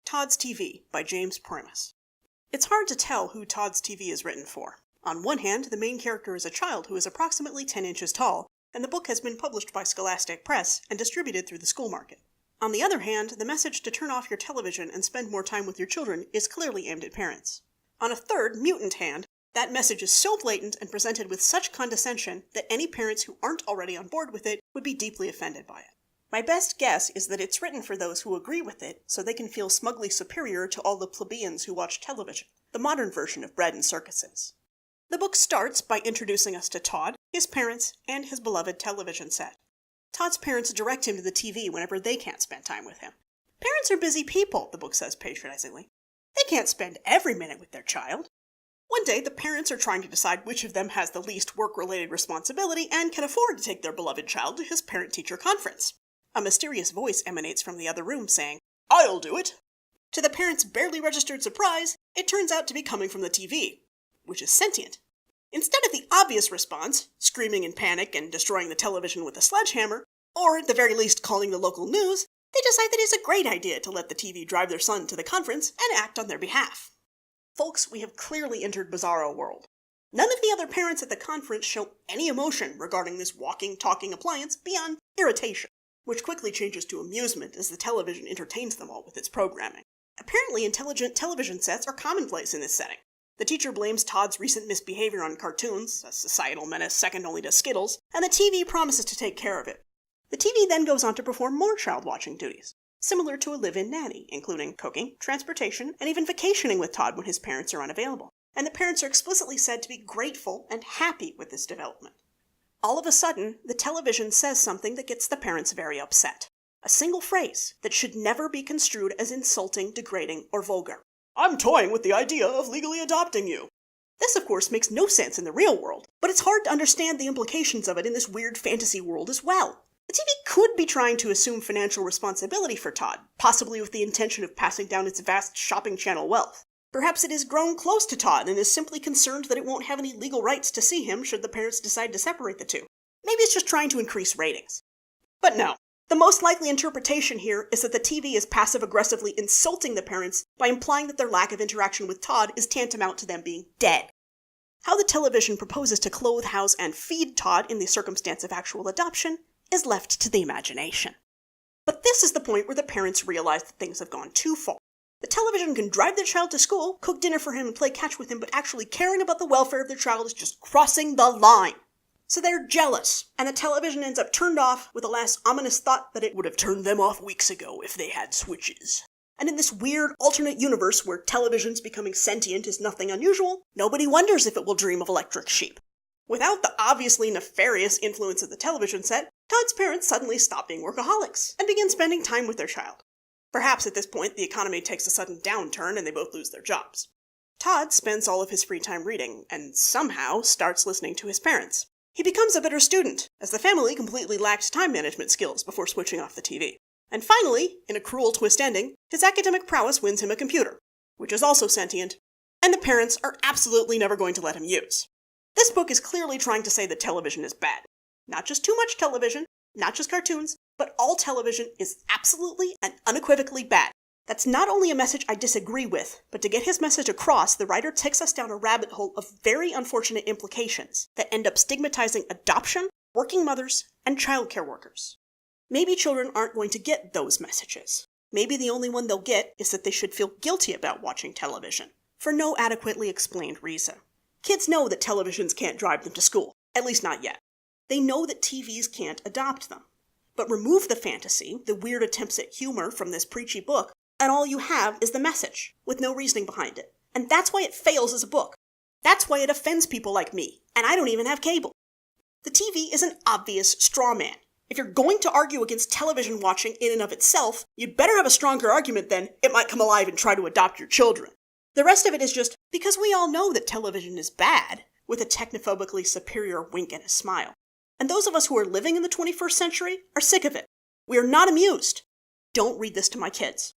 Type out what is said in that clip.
Todd's TV by James Proimos. It's hard to tell who Todd's TV is written for. On one hand, the main character is a child who is approximately 10 inches tall, and the book has been published by Scholastic Press and distributed through the school market. On the other hand, the message to turn off your television and spend more time with your children is clearly aimed at parents. On a third, mutant hand, that message is so blatant and presented with such condescension that any parents who aren't already on board with it would be deeply offended by it. My best guess is that it's written for those who agree with it so they can feel smugly superior to all the plebeians who watch television, the modern version of bread and circuses. The book starts by introducing us to Todd, his parents, and his beloved television set. Todd's parents direct him to the TV whenever they can't spend time with him. Parents are busy people, the book says patronizingly. They can't spend every minute with their child. One day, the parents are trying to decide which of them has the least work-related responsibility and can afford to take their beloved child to his parent-teacher conference. A mysterious voice emanates from the other room saying, "I'll do it!" To the parents' barely registered surprise, it turns out to be coming from the TV, which is sentient. Instead of the obvious response, screaming in panic and destroying the television with a sledgehammer, or at the very least calling the local news, they decide that it's a great idea to let the TV drive their son to the conference and act on their behalf. Folks, we have clearly entered Bizarro world. None of the other parents at the conference show any emotion regarding this walking, talking appliance beyond irritation, which quickly changes to amusement as the television entertains them all with its programming. Apparently, intelligent television sets are commonplace in this setting. The teacher blames Todd's recent misbehavior on cartoons, a societal menace second only to Skittles, and the TV promises to take care of it. The TV then goes on to perform more child-watching duties, similar to a live-in nanny, including cooking, transportation, and even vacationing with Todd when his parents are unavailable. And the parents are explicitly said to be grateful and happy with this development. All of a sudden, the television says something that gets the parents very upset. A single phrase that should never be construed as insulting, degrading, or vulgar. "I'm toying with the idea of legally adopting you." This, of course, makes no sense in the real world, but it's hard to understand the implications of it in this weird fantasy world as well. The TV could be trying to assume financial responsibility for Todd, possibly with the intention of passing down its vast shopping channel wealth. Perhaps it has grown close to Todd and is simply concerned that it won't have any legal rights to see him should the parents decide to separate the two. Maybe it's just trying to increase ratings. But no. The most likely interpretation here is that the TV is passive-aggressively insulting the parents by implying that their lack of interaction with Todd is tantamount to them being dead. How the television proposes to clothe, house, and feed Todd in the circumstance of actual adoption is left to the imagination. But this is the point where the parents realize that things have gone too far. The television can drive their child to school, cook dinner for him, and play catch with him, but actually caring about the welfare of their child is just crossing the line. So they're jealous, and the television ends up turned off with a last ominous thought that it would have turned them off weeks ago if they had switches. And in this weird alternate universe where televisions becoming sentient is nothing unusual, nobody wonders if it will dream of electric sheep. Without the obviously nefarious influence of the television set, Todd's parents suddenly stop being workaholics and begin spending time with their child. Perhaps at this point the economy takes a sudden downturn and they both lose their jobs. Todd spends all of his free time reading, and somehow starts listening to his parents. He becomes a better student, as the family completely lacked time management skills before switching off the TV. And finally, in a cruel twist ending, his academic prowess wins him a computer, which is also sentient, and the parents are absolutely never going to let him use. This book is clearly trying to say that television is bad. Not just too much television, not just cartoons, but all television is absolutely and unequivocally bad. That's not only a message I disagree with, but to get his message across, the writer takes us down a rabbit hole of very unfortunate implications that end up stigmatizing adoption, working mothers, and childcare workers. Maybe children aren't going to get those messages. Maybe the only one they'll get is that they should feel guilty about watching television, for no adequately explained reason. Kids know that televisions can't drive them to school, at least not yet. They know that TVs can't adopt them. But remove the fantasy, the weird attempts at humor from this preachy book, and all you have is the message, with no reasoning behind it. And that's why it fails as a book. That's why it offends people like me, and I don't even have cable. The TV is an obvious straw man. If you're going to argue against television watching in and of itself, you'd better have a stronger argument than it might come alive and try to adopt your children. The rest of it is just, because we all know that television is bad, with a technophobically superior wink and a smile. And those of us who are living in the 21st century are sick of it. We are not amused. Don't read this to my kids.